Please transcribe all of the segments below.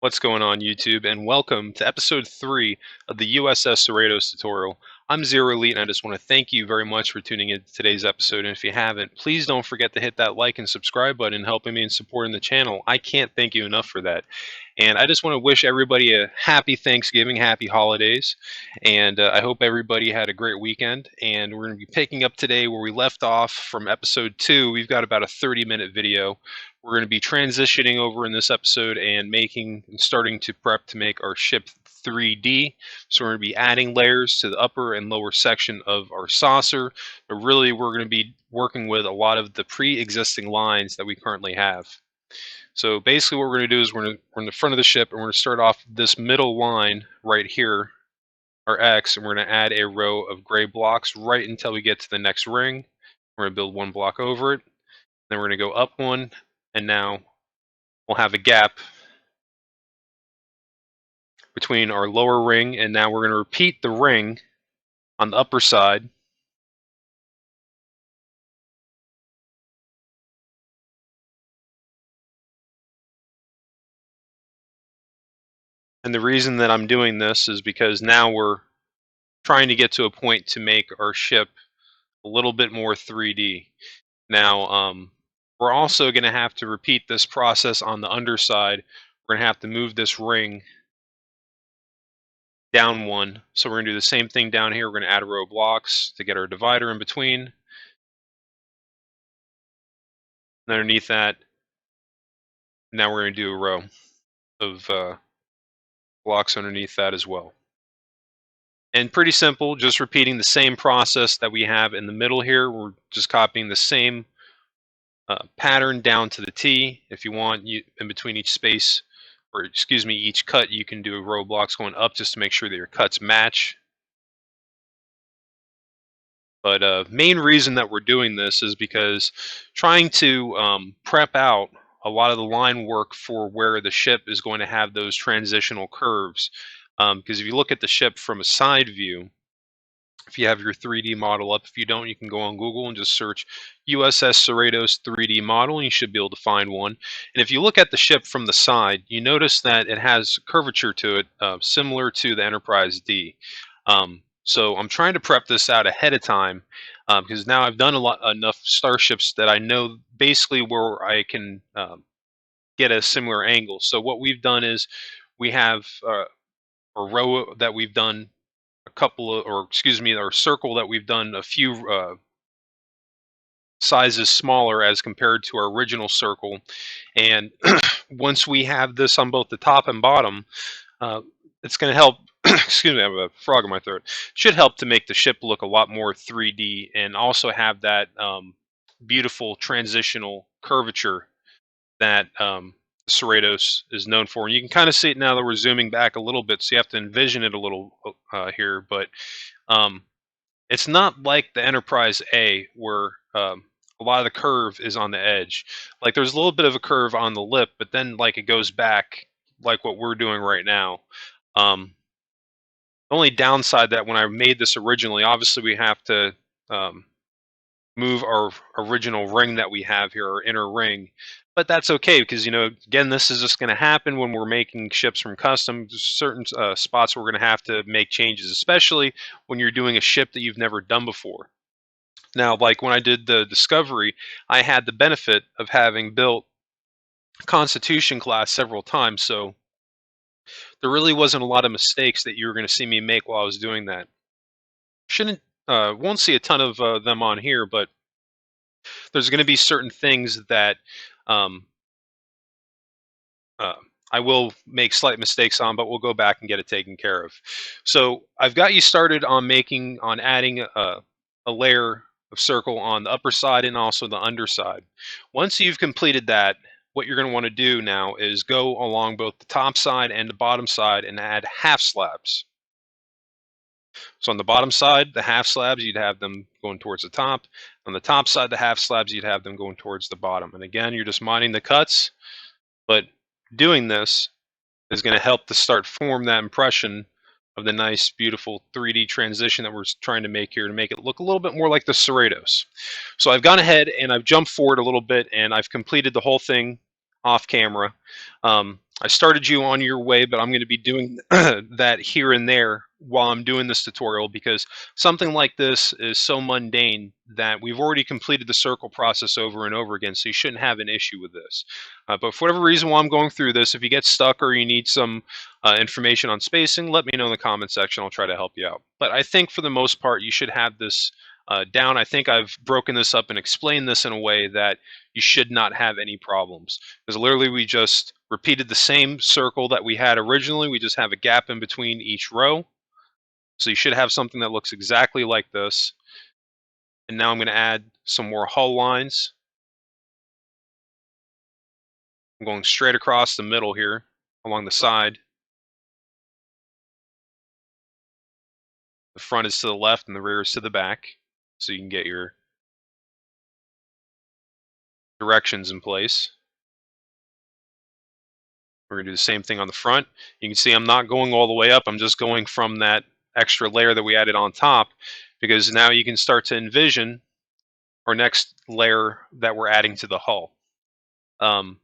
What's going on, YouTube, and welcome to episode 3 of the U.S.S. CERRITOS tutorial. I'm Zero Elite, and I just want to thank you very much for tuning in to today's episode. And if you haven't, please don't forget to hit that like and subscribe button, helping me and supporting the channel. I can't thank you enough for that. And I just want to wish everybody a happy Thanksgiving, happy holidays, and I hope everybody had a great weekend. And we're going to be picking up today where we left off from episode 2. We've got about a 30-minute video. We're going to be transitioning over in this episode and starting to prep to make our ship 3D. So we're going to be adding layers to the upper and lower section of our saucer. But really, we're going to be working with a lot of the pre-existing lines that we currently have. So basically what we're going to do is we're in the front of the ship, and we're going to start off this middle line right here, our X, and we're going to add a row of gray blocks right until we get to the next ring. We're going to build one block over it. Then we're going to go up one, and now we'll have a gap between our lower ring, and now we're going to repeat the ring on the upper side. And the reason that I'm doing this is because now we're trying to get to a point to make our ship a little bit more 3D. Now, we're also going to have to repeat this process on the underside. We're going to have to move this ring down one. So we're going to do the same thing down here. We're going to add a row of blocks to get our divider in between. And underneath that, now we're going to do a row of blocks underneath that as well. And pretty simple, just repeating the same process that we have in the middle here. We're just copying the same pattern down to the T. If you want, in between each space, or excuse me, each cut, you can do a row of blocks going up just to make sure that your cuts match. But main reason that we're doing this is because trying to prep out a lot of the line work for where the ship is going to have those transitional curves. Because if you look at the ship from a side view, if you have your 3D model up, if you don't, you can go on Google and just search U.S.S. CERRITOS 3D model, and you should be able to find one. And if you look at the ship from the side, you notice that it has curvature to it, similar to the Enterprise D. So I'm trying to prep this out ahead of time, because now I've done enough starships that I know basically where I can get a similar angle. So what we've done is we have a row that we've done or circle that we've done a few sizes smaller as compared to our original circle. And once we have this on both the top and bottom, it's going to help. Excuse me, I have a frog in my throat. Should help to make the ship look a lot more 3D and also have that beautiful transitional curvature that CERRITOS is known for. And you can kind of see it now that we're zooming back a little bit, so you have to envision it a little here. But it's not like the Enterprise A, where a lot of the curve is on the edge. Like, there's a little bit of a curve on the lip, but then like it goes back, like what we're doing right now. The only downside that when I made this originally, obviously we have to move our original ring that we have here, our inner ring. But that's okay, because, again, this is just going to happen when we're making ships from custom. There's certain spots we're going to have to make changes, especially when you're doing a ship that you've never done before. Now, like when I did the Discovery, I had the benefit of having built Constitution class several times, so there really wasn't a lot of mistakes that you were going to see me make while I was doing that. Won't see a ton of them on here, but there's going to be certain things that I will make slight mistakes on, but we'll go back and get it taken care of. So I've got you started on adding a layer of circle on the upper side and also the underside. Once you've completed that, what you're going to want to do now is go along both the top side and the bottom side and add half slabs. So on the bottom side, the half slabs, you'd have them going towards the top. On the top side, the half slabs, you'd have them going towards the bottom. And again, you're just minding the cuts, but doing this is going to help to start form that impression of the nice, beautiful 3D transition that we're trying to make here to make it look a little bit more like the CERRITOS. So I've gone ahead and I've jumped forward a little bit, and I've completed the whole thing off camera. I started you on your way, but I'm going to be doing that here and there while I'm doing this tutorial because something like this is so mundane that we've already completed the circle process over and over again, so you shouldn't have an issue with this. But for whatever reason, while I'm going through this, if you get stuck or you need some information on spacing, let me know in the comment section. I'll try to help you out. But I think for the most part, you should have this down. I think I've broken this up and explained this in a way that you should not have any problems. Because literally we just repeated the same circle that we had originally. We just have a gap in between each row. So you should have something that looks exactly like this. And now I'm going to add some more hull lines. I'm going straight across the middle here along the side. The front is to the left and the rear is to the back. So you can get your directions in place. We're going to do the same thing on the front. You can see I'm not going all the way up. I'm just going from that extra layer that we added on top, because now you can start to envision our next layer that we're adding to the hull. I'm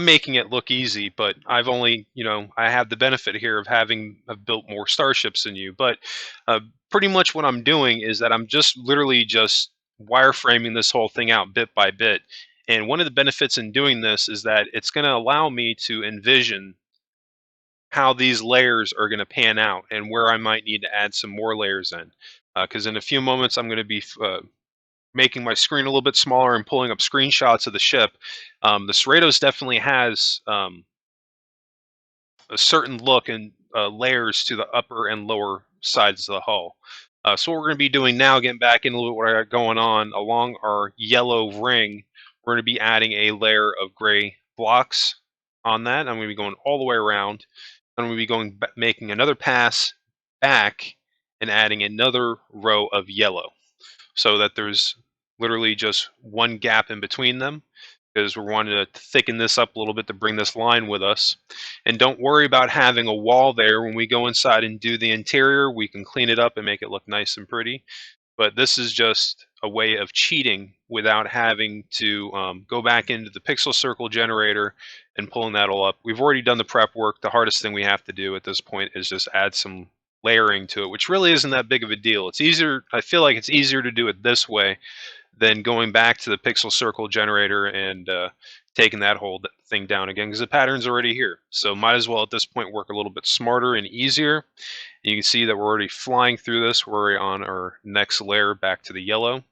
making it look easy, but I've only, I have the benefit here of having built more starships than you. But pretty much what I'm doing is that I'm just literally just wireframing this whole thing out bit by bit. And one of the benefits in doing this is that it's going to allow me to envision how these layers are going to pan out and where I might need to add some more layers in. Because in a few moments, I'm going to be making my screen a little bit smaller and pulling up screenshots of the ship. The CERRITOS definitely has a certain look and layers to the upper and lower sides of the hull. So what we're going to be doing now, getting back into a little bit what I got going on, along our yellow ring, we're going to be adding a layer of gray blocks on that. I'm going to be going all the way around. I'm going to be going making another pass back and adding another row of yellow, so that there's literally just one gap in between them, because we're wanting to thicken this up a little bit to bring this line with us. And don't worry about having a wall there. When we go inside and do the interior, we can clean it up and make it look nice and pretty. But this is just a way of cheating without having to go back into the pixel circle generator and pulling that all up. We've already done the prep work. The hardest thing we have to do at this point is just add some layering to it, which really isn't that big of a deal. It's easier. I feel like it's easier to do it this way than going back to the pixel circle generator and taking that whole thing down again, because the pattern's already here. So might as well at this point work a little bit smarter and easier. You can see that we're already flying through this. We're already on our next layer back to the yellow.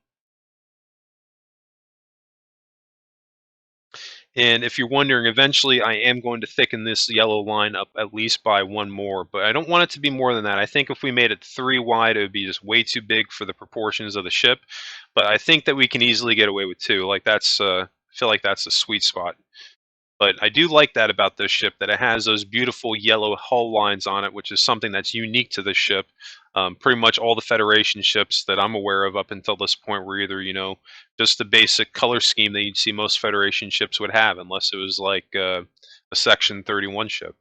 And if you're wondering, eventually I am going to thicken this yellow line up at least by one more, but I don't want it to be more than that. I think if we made it 3 wide, it would be just way too big for the proportions of the ship. But I think that we can easily get away with 2. Like that's, I feel like that's a sweet spot. But I do like that about this ship, that it has those beautiful yellow hull lines on it, which is something that's unique to this ship. Pretty much all the Federation ships that I'm aware of up until this point were either, just the basic color scheme that you'd see most Federation ships would have, unless it was like a Section 31 ship.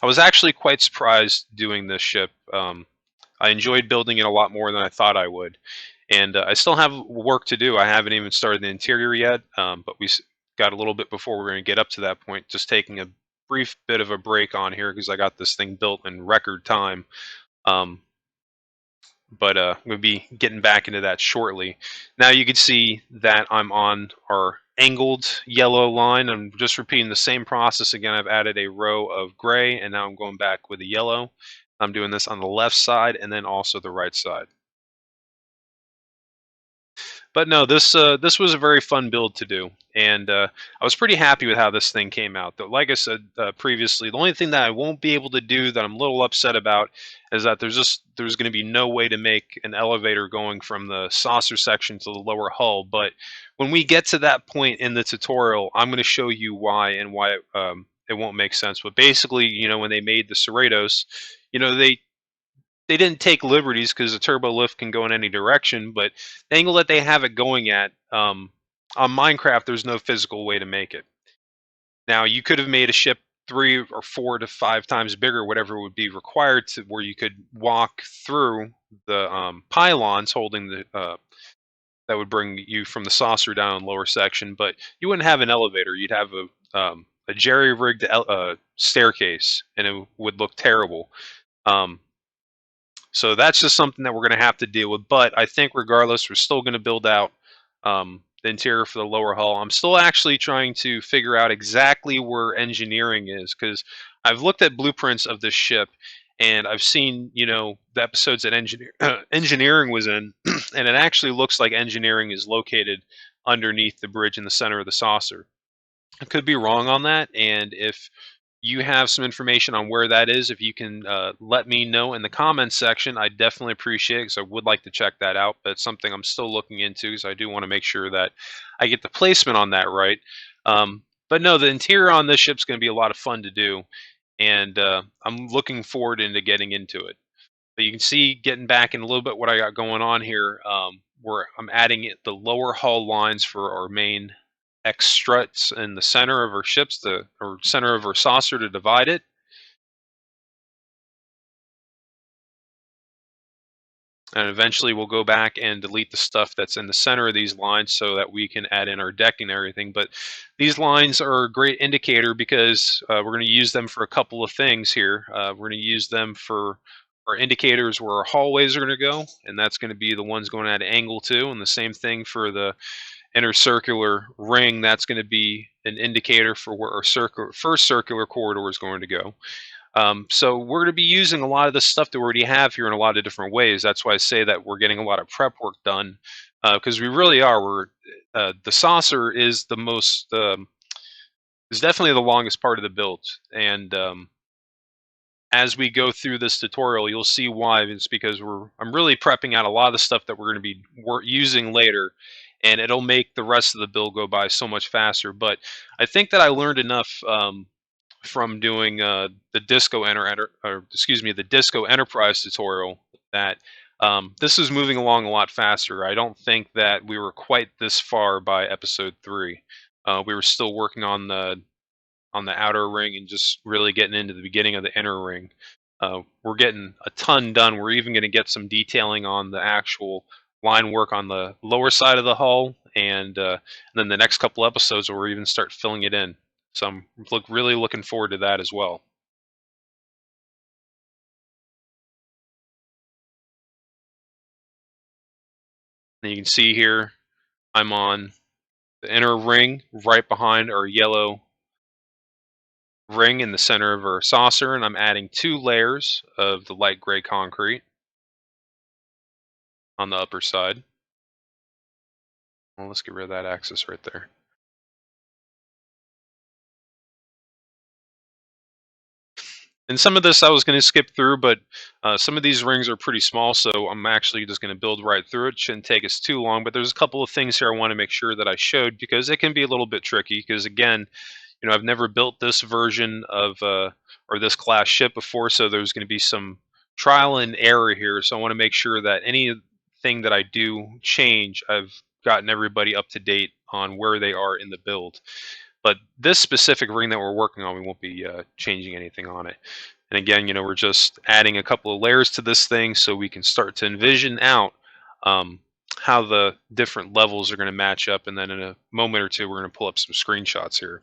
I was actually quite surprised doing this ship. I enjoyed building it a lot more than I thought I would. And I still have work to do. I haven't even started the interior yet, but we got a little bit before we're going to get up to that point. Just taking a brief bit of a break on here because I got this thing built in record time. But we'll be getting back into that shortly. Now you can see that I'm on our angled yellow line. I'm just repeating the same process again. I've added a row of gray, and now I'm going back with the yellow. I'm doing this on the left side and then also the right side. But no, this was a very fun build to do, and I was pretty happy with how this thing came out. Though, like I said previously, the only thing that I won't be able to do that I'm a little upset about is that there's going to be no way to make an elevator going from the saucer section to the lower hull. But when we get to that point in the tutorial, I'm going to show you why and why it won't make sense. But basically, when they made the CERRITOS, they didn't take liberties, because the turbo lift can go in any direction, but the angle that they have it going at, on Minecraft, there's no physical way to make it. Now, you could have made a ship 3 or 4 to 5 times bigger, whatever would be required, to where you could walk through the pylons holding the that would bring you from the saucer down in the lower section, but you wouldn't have an elevator. You'd have a jerry-rigged staircase, and it would look terrible. Um, so that's just something that we're going to have to deal with. But I think regardless, we're still going to build out the interior for the lower hull. I'm still actually trying to figure out exactly where engineering is, because I've looked at blueprints of this ship, and I've seen, the episodes that engineering was in, and it actually looks like engineering is located underneath the bridge in the center of the saucer. I could be wrong on that, and if you have some information on where that is, if you can let me know in the comments section, I definitely appreciate it, because I would like to check that out. But it's something I'm still looking into, because I do want to make sure that I get the placement on that right. But no, the interior on this ship's going to be a lot of fun to do, and I'm looking forward into getting into it. But you can see, getting back in a little bit what I got going on here, where I'm adding the lower hull lines for our main X struts in the center of our ships, or center of our saucer, to divide it. And eventually we'll go back and delete the stuff that's in the center of these lines so that we can add in our decking and everything. But these lines are a great indicator, because we're going to use them for a couple of things here. We're going to use them for our indicators where our hallways are going to go, and that's going to be the ones going at an angle too. And the same thing for the inner circular ring. That's going to be an indicator for where our first circular corridor is going to go. So we're going to be using a lot of the stuff that we already have here in a lot of different ways. That's why I say that we're getting a lot of prep work done, because we really are. The saucer is the most, is definitely the longest part of the build, and as we go through this tutorial, you'll see why. It's because I'm really prepping out a lot of the stuff that we're going to be using later, and it'll make the rest of the build go by so much faster. But I think that I learned enough from doing the the Disco Enterprise tutorial, that this is moving along a lot faster. I don't think that we were quite this far by episode 3. We were still working on the outer ring and just really getting into the beginning of the inner ring. We're getting a ton done. We're even going to get some detailing on the actual line work on the lower side of the hull, and then the next couple episodes we'll even start filling it in. So I'm really looking forward to that as well. And you can see here, I'm on the inner ring right behind our yellow ring in the center of our saucer, and I'm adding 2 layers of the light gray concrete on the upper side. Well, let's get rid of that axis right there. And some of this I was going to skip through, but some of these rings are pretty small, so I'm actually just going to build right through it. Shouldn't take us too long, but there's a couple of things here I want to make sure that I showed, because it can be a little bit tricky, because again, I've never built this version of or this class ship before, so there's going to be some trial and error here. So I want to make sure that anything that I do change, I've gotten everybody up to date on where they are in the build. But this specific ring that we're working on, we won't be changing anything on it. And again, we're just adding a couple of layers to this thing so we can start to envision out how the different levels are going to match up. And then in a moment or two, we're going to pull up some screenshots here.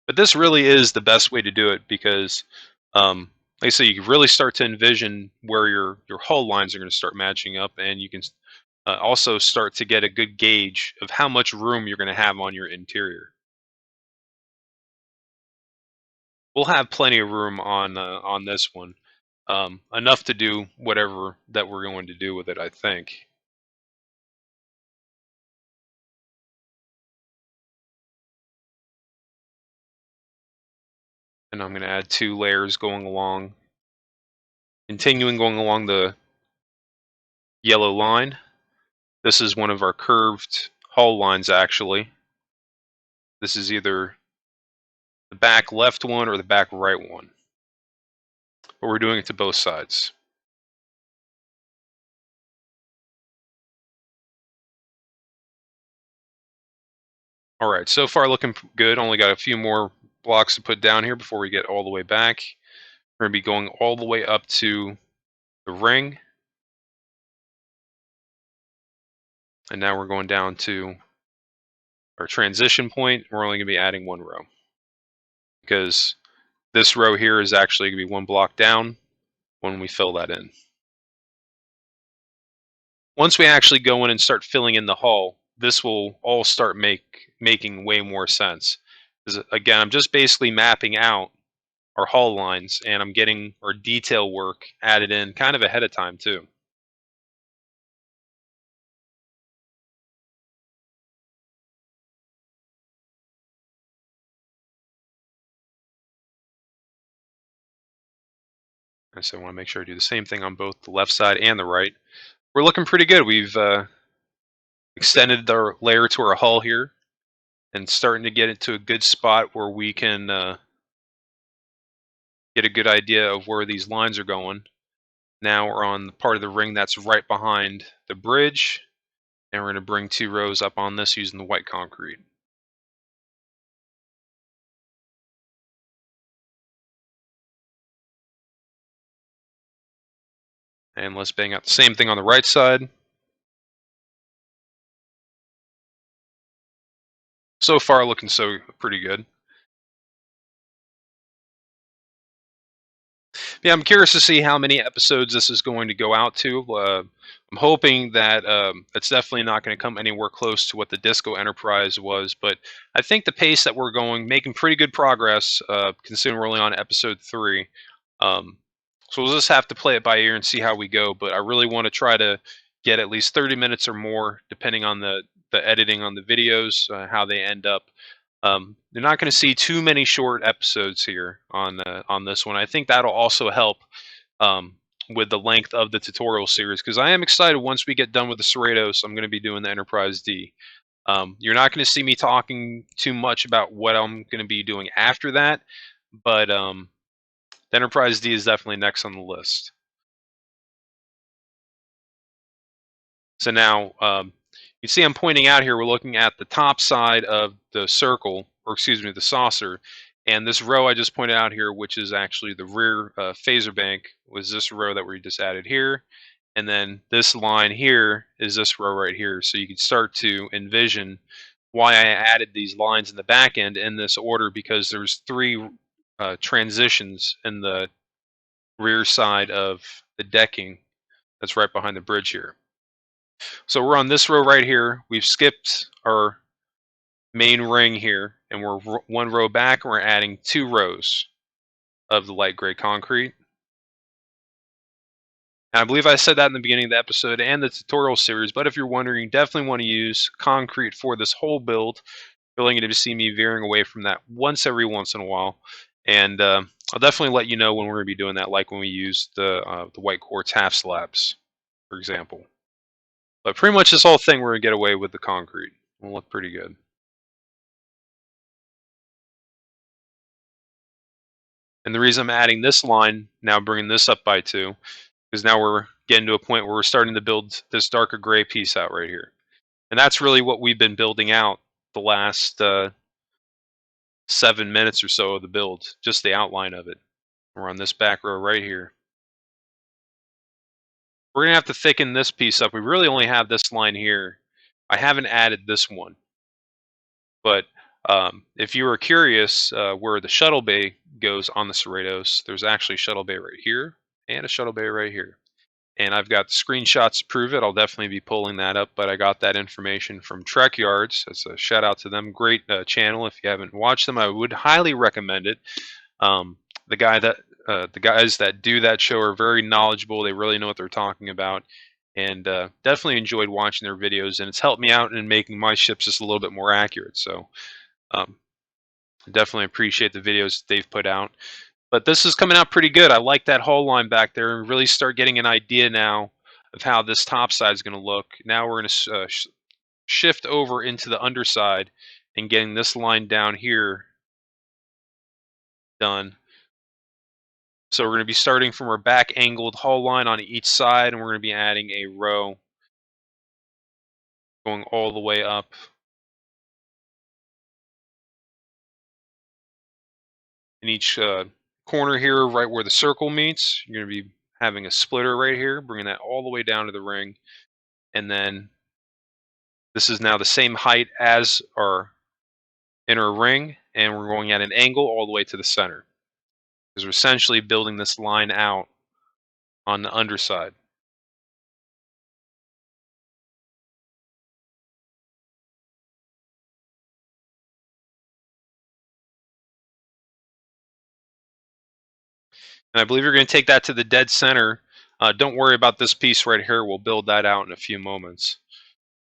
But this really is the best way to do it, because, like I say, you can really start to envision where your hull lines are going to start matching up, and you can also start to get a good gauge of how much room you're going to have on your interior. We'll have plenty of room on this one, enough to do whatever that we're going to do with it, I think. And I'm going to add 2 layers going along the yellow line. This is one of our curved hull lines, actually. This is either the back left one or the back right one, but we're doing it to both sides. All right, so far looking good. Only got a few more blocks to put down here before we get all the way back. We're going to be going all the way up to the ring. And now we're going down to our transition point. We're only going to be adding one row because this row here is actually going to be one block down when we fill that in. Once we actually go in and start filling in the hull, this will all start making way more sense. Because again, I'm just basically mapping out our hull lines, and I'm getting our detail work added in kind of ahead of time too. And so I want to make sure I do the same thing on both the left side and the right. We're looking pretty good. We've extended the layer to our hull here and starting to get into a good spot where we can get a good idea of where these lines are going. Now we're on the part of the ring that's right behind the bridge, and we're going to bring 2 rows up on this using the white concrete. And let's bang out the same thing on the right side. So far looking pretty good. Yeah, I'm curious to see how many episodes this is going to go out to. I'm hoping that it's definitely not going to come anywhere close to what the Disco Enterprise was, but I think the pace that we're going, making pretty good progress, considering we're only on episode 3. Um, so we'll just have to play it by ear and see how we go. But I really want to try to get at least 30 minutes or more, depending on the editing on the videos, how they end up. You're not going to see too many short episodes here on this one. I think that'll also help um, with the length of the tutorial series, because I am excited once we get done with the Cerritos. I'm going to be doing the Enterprise D. You're not going to see me talking too much about what I'm going to be doing after that, but the Enterprise D is definitely next on the list. So now, you see I'm pointing out here, we're looking at the top side of the circle, or excuse me, the saucer. And this row I just pointed out here, which is actually the rear phaser bank, was this row that we just added here. And then this line here is this row right here. So you can start to envision why I added these lines in the back end in this order, because there's 3 transitions in the rear side of the decking that's right behind the bridge here. So we're on this row right here. We've skipped our main ring here, and we're 1 row back, and we're adding 2 rows of the light gray concrete. And I believe I said that in the beginning of the episode and the tutorial series, but if you're wondering, you definitely want to use concrete for this whole build. You're only going to see me veering away from that every once in a while. And I'll definitely let you know when we're going to be doing that, like when we use the white quartz half slabs, for example. But pretty much this whole thing, we're going to get away with the concrete. It'll look pretty good. And the reason I'm adding this line, now bringing this up by 2, is now we're getting to a point where we're starting to build this darker gray piece out right here. And that's really what we've been building out the last 7 minutes or so of the build, just the outline of it. We're on this back row right here. We're going to have to thicken this piece up. We really only have this line here. I haven't added this one. But if you were curious where the shuttle bay goes on the Cerritos, there's actually a shuttle bay right here and a shuttle bay right here. And I've got the screenshots to prove it. I'll definitely be pulling that up, but I got that information from Trek Yards. That's a shout out to them. Great channel. If you haven't watched them, I would highly recommend it. The guys that do that show are very knowledgeable. They really know what they're talking about, and definitely enjoyed watching their videos. And it's helped me out in making my ships just a little bit more accurate. So definitely appreciate the videos they've put out. But this is coming out pretty good. I like that hull line back there, and really start getting an idea now of how this top side is going to look. Now we're going to shift over into the underside and getting this line down here done. So we're going to be starting from our back angled hull line on each side, and we're going to be adding a row going all the way up. In each corner here, right where the circle meets, you're going to be having a splitter right here, bringing that all the way down to the ring. And then This is now the same height as our inner ring, and we're going at an angle all the way to the center. Because we're essentially building this line out on the underside. And I believe you're going to take that to the dead center. Don't worry about this piece right here. We'll build that out in a few moments.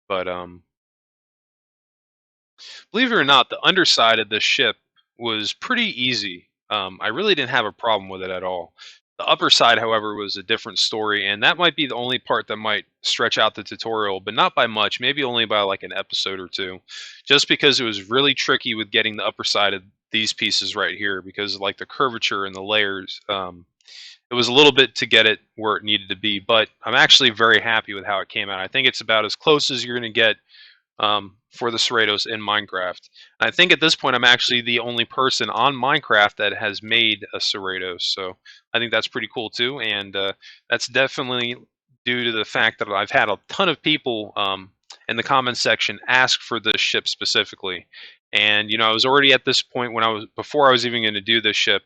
But believe it or not, the underside of this ship was pretty easy. I really didn't have a problem with it at all. The upper side, however, was a different story, and that might be the only part that might stretch out the tutorial, but not by much, maybe only by like an episode or two, just because it was really tricky with getting the upper side of these pieces right here, because like the curvature and the layers, it was a little bit to get it where it needed to be, but I'm actually very happy with how it came out. I think it's about as close as you're going to get for the CERRITOS in Minecraft. And I think at this point I'm actually the only person on Minecraft that has made a CERRITOS, so I think that's pretty cool too. And that's definitely due to the fact that I've had a ton of people in the comments section ask for this ship specifically. And I was already at this point when before I was even going to do this ship,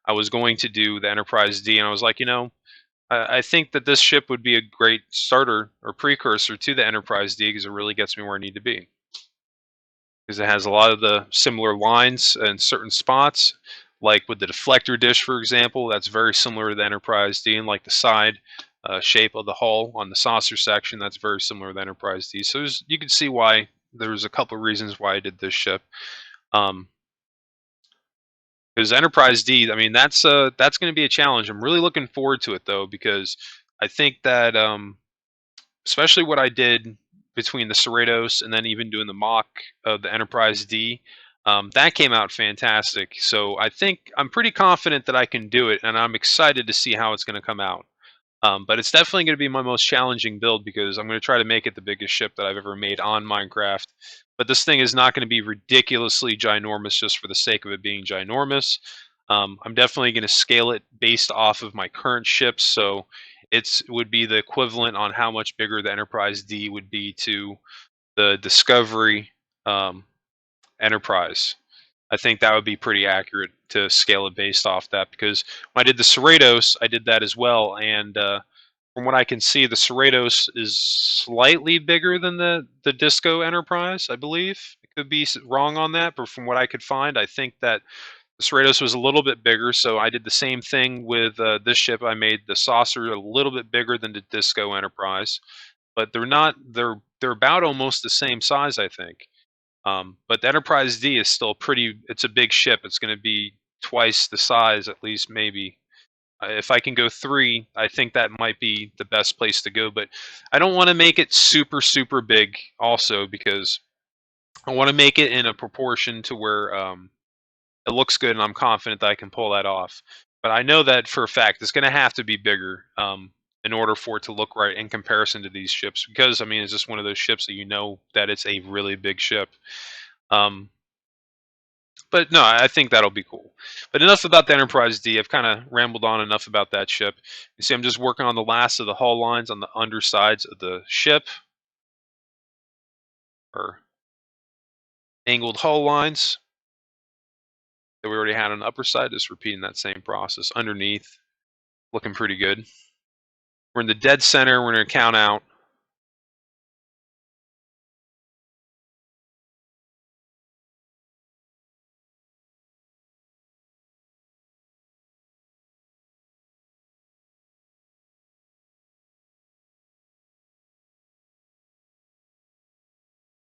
I was going to do the Enterprise D, and I was like, I think that this ship would be a great starter or precursor to the Enterprise D because it really gets me where I need to be. Because it has a lot of the similar lines in certain spots, like with the deflector dish, for example. That's very similar to the Enterprise D, and like the side shape of the hull on the saucer section, that's very similar to the Enterprise D. So you can see why there's a couple of reasons why I did this ship. Because Enterprise D, I mean, that's going to be a challenge. I'm really looking forward to it though, because I think that especially what I did between the CERRITOS and then even doing the mock of the Enterprise D, that came out fantastic. So I think I'm pretty confident that I can do it, and I'm excited to see how it's going to come out. But it's definitely going to be my most challenging build because I'm going to try to make it the biggest ship that I've ever made on Minecraft. But this thing is not going to be ridiculously ginormous just for the sake of it being ginormous. I'm definitely going to scale it based off of my current ships, so it would be the equivalent on how much bigger the Enterprise D would be to the Discovery Enterprise. I think that would be pretty accurate to scale it based off that, because when I did the CERRITOS, I did that as well, and from what I can see, the CERRITOS is slightly bigger than the Disco Enterprise, I believe. I could be wrong on that, but from what I could find, I think that the CERRITOS was a little bit bigger, so I did the same thing with this ship. I made the saucer a little bit bigger than the Disco Enterprise, but they're not. They're about almost the same size, I think. But the Enterprise D is still pretty. It's a big ship. It's going to be twice the size, at least maybe. If I can go 3, I think that might be the best place to go. But I don't want to make it super, super big also, because I want to make it in a proportion to where it looks good and I'm confident that I can pull that off. But I know that for a fact it's going to have to be bigger in order for it to look right in comparison to these ships. Because, I mean, it's just one of those ships that that it's a really big ship. But no, I think that'll be cool. But enough about the Enterprise D. I've kind of rambled on enough about that ship. You see, I'm just working on the last of the hull lines on the undersides of the ship, or angled hull lines that we already had on the upper side. Just repeating that same process underneath. Looking pretty good. We're in the dead center. We're going to count out.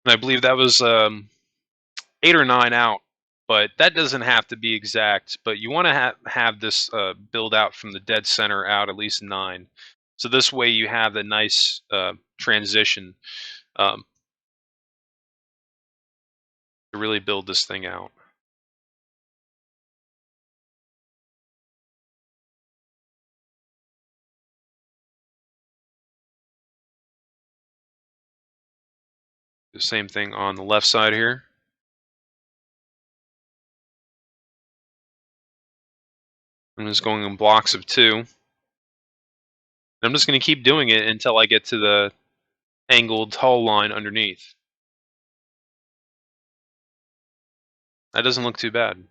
And I believe that was 8 or 9 out, but that doesn't have to be exact. But you want to have this build out from the dead center out at least 9. So this way you have the nice transition to really build this thing out. The same thing on the left side here. I'm just going in blocks of 2. I'm just going to keep doing it until I get to the angled hull line underneath. That doesn't look too bad.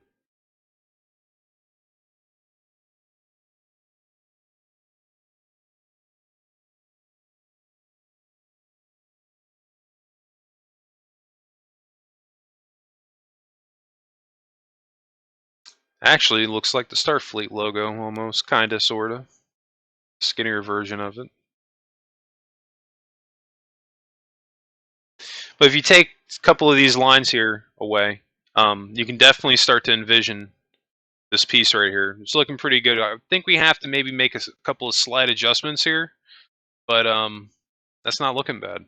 Actually, it looks like the Starfleet logo almost, kinda, sorta. Skinnier version of it. But if you take a couple of these lines here away, you can definitely start to envision this piece right here. It's looking pretty good. I think we have to maybe make a couple of slight adjustments here, but that's not looking bad.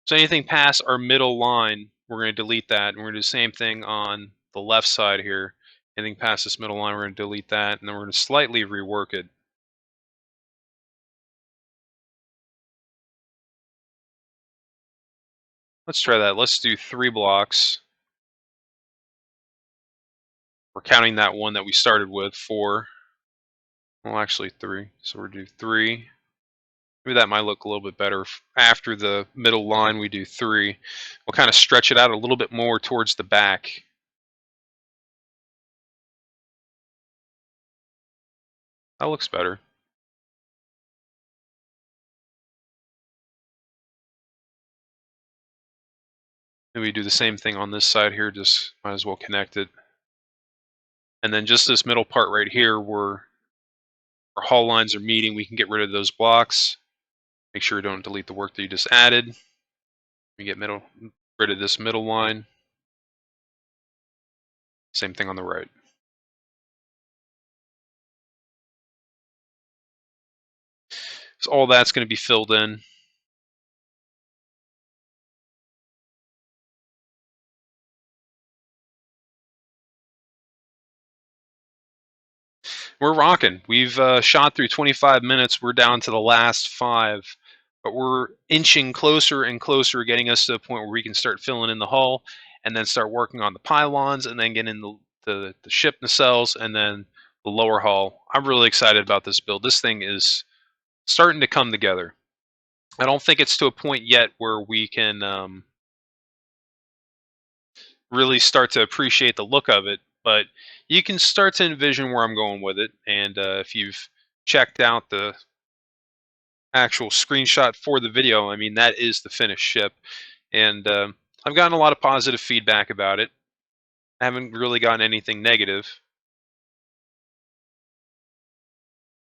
So anything past our middle line, we're going to delete that, and we're going to do the same thing on the left side here. Anything past this middle line, we're going to delete that, and then we're going to slightly rework it. Let's try that. Let's do 3 blocks. We're counting that one that we started with, 4. Well, actually 3. So we'll do 3. Maybe that might look a little bit better. After the middle line, we do 3. We'll kind of stretch it out a little bit more towards the back. That looks better. Maybe do the same thing on this side here, just might as well connect it. And then just this middle part right here where our hull lines are meeting, we can get rid of those blocks. Make sure you don't delete the work that you just added. We get rid of this middle line. Same thing on the right. So all that's going to be filled in. We're rocking. We've shot through 25 minutes. We're down to the last 5, but we're inching closer and closer, getting us to the point where we can start filling in the hull, and then start working on the pylons, and then get in the ship nacelles, and then the lower hull. I'm really excited about this build. This thing is starting to come together. I don't think it's to a point yet where we can really start to appreciate the look of it, but you can start to envision where I'm going with it. And if you've checked out the actual screenshot for the video, I mean, that is the finished ship. And I've gotten a lot of positive feedback about it. I haven't really gotten anything negative.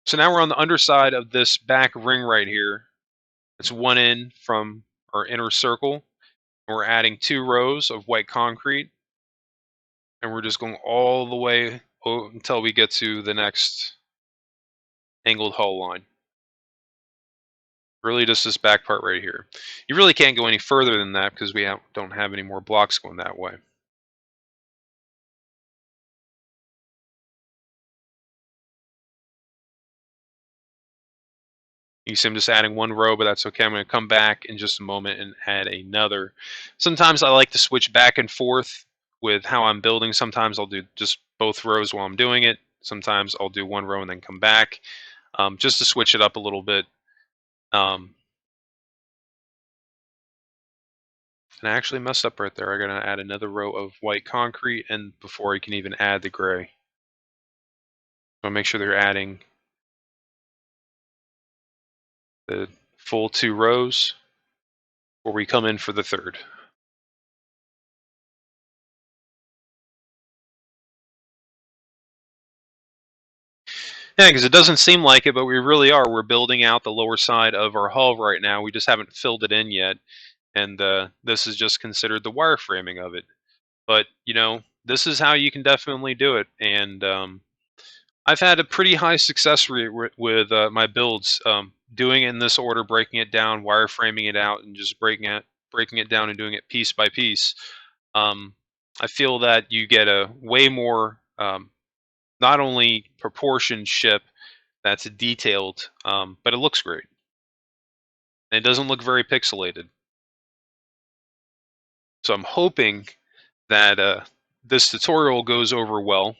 So now we're on the underside of this back ring right here. It's one in from our inner circle. And we're adding 2 rows of white concrete. And we're just going all the way until we get to the next angled hull line. Really just this back part right here. You really can't go any further than that because we don't have any more blocks going that way. You see I'm just adding 1 row, but that's okay. I'm going to come back in just a moment and add another. Sometimes I like to switch back and forth with how I'm building. Sometimes I'll do just both rows while I'm doing it. Sometimes I'll do 1 row and then come back, just to switch it up a little bit. And I actually messed up right there. I'm going to add another row of white concrete, and before I can even add the gray. So make sure they're adding the full 2 rows before we come in for the third. Yeah, because it doesn't seem like it, but we really are. We're building out the lower side of our hull right now. We just haven't filled it in yet, and this is just considered the wireframing of it. But you know, this is how you can definitely do it, and I've had a pretty high success rate with my builds. Doing it in this order, breaking it down, wireframing it out, and just breaking it down and doing it piece by piece. I feel that you get a way more not only proportioned ship that's detailed, but it looks great. And it doesn't look very pixelated. So I'm hoping that this tutorial goes over well,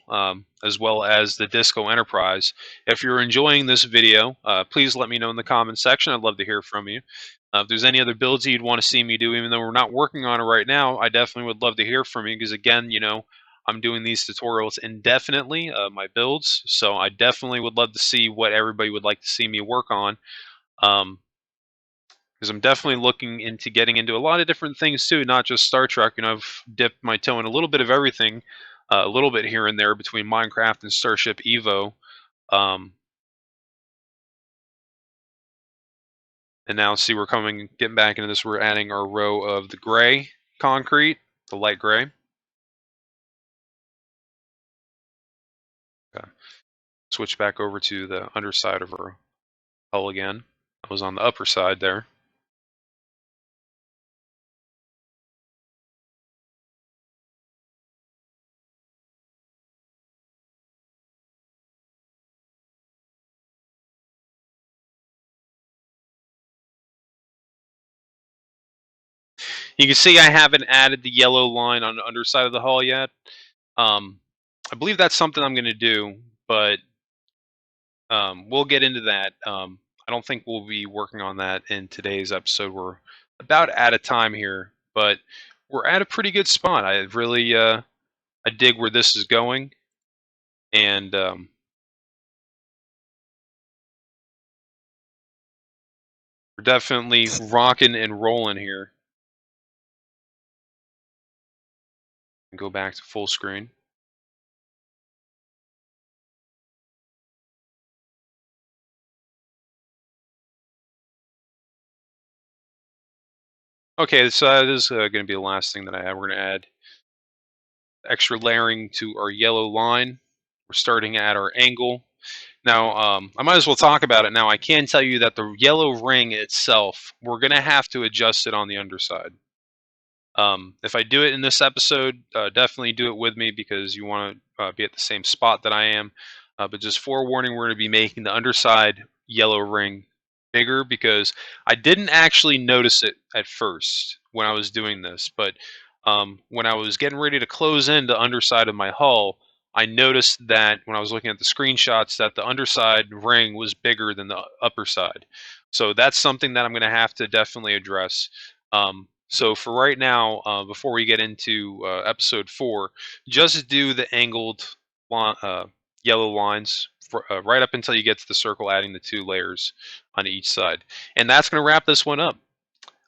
as well as the Disco Enterprise. If you're enjoying this video, please let me know in the comments section. I'd love to hear from you. If there's any other builds you'd want to see me do, even though we're not working on it right now, I definitely would love to hear from you because, again, I'm doing these tutorials indefinitely, my builds, so I definitely would love to see what everybody would like to see me work on. Because I'm definitely looking into getting into a lot of different things too, not just Star Trek. I've dipped my toe in a little bit of everything, a little bit here and there between Minecraft and Starship Evo. Um, and now, see, we're getting back into this. We're adding our row of the gray concrete, the light gray. Okay. Switch back over to the underside of our hull again. I was on the upper side there. You can see I haven't added the yellow line on the underside of the hull yet. I believe that's something I'm going to do, but we'll get into that. I don't think we'll be working on that in today's episode. We're about out of time here, but we're at a pretty good spot. I really I dig where this is going, and we're definitely rocking and rolling here. Go back to full screen. Okay, so this is going to be the last thing that I have. We're going to add extra layering to our yellow line. We're starting at our angle. Now, I might as well talk about it now. I can tell you that the yellow ring itself, we're going to have to adjust it on the underside. If I do it in this episode, definitely do it with me because you want to be at the same spot that I am. But just forewarning, we're going to be making the underside yellow ring bigger because I didn't actually notice it at first when I was doing this. But when I was getting ready to close in the underside of my hull, I noticed that when I was looking at the screenshots that the underside ring was bigger than the upper side. So that's something that I'm going to have to definitely address. So for right now, before we get into episode 4, just do the angled yellow lines right up until you get to the circle, adding the 2 layers on each side. And that's going to wrap this one up.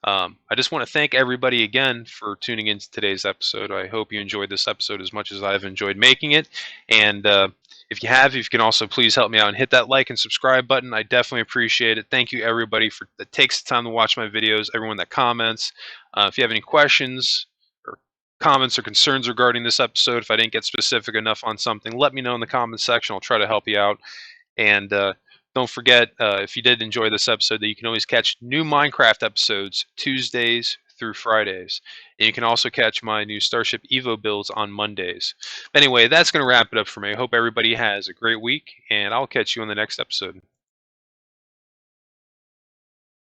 I just want to thank everybody again for tuning into today's episode. I hope you enjoyed this episode as much as I've enjoyed making it. And if you can also please help me out and hit that like and subscribe button. I definitely appreciate it. Thank you everybody that takes the time to watch my videos, everyone that comments. If you have any questions or comments or concerns regarding this episode, if I didn't get specific enough on something, let me know in the comments section. I'll try to help you out. And don't forget, if you did enjoy this episode, that you can always catch new Minecraft episodes Tuesdays through Fridays. And you can also catch my new Starship Evo builds on Mondays. Anyway, that's going to wrap it up for me. I hope everybody has a great week, and I'll catch you on the next episode.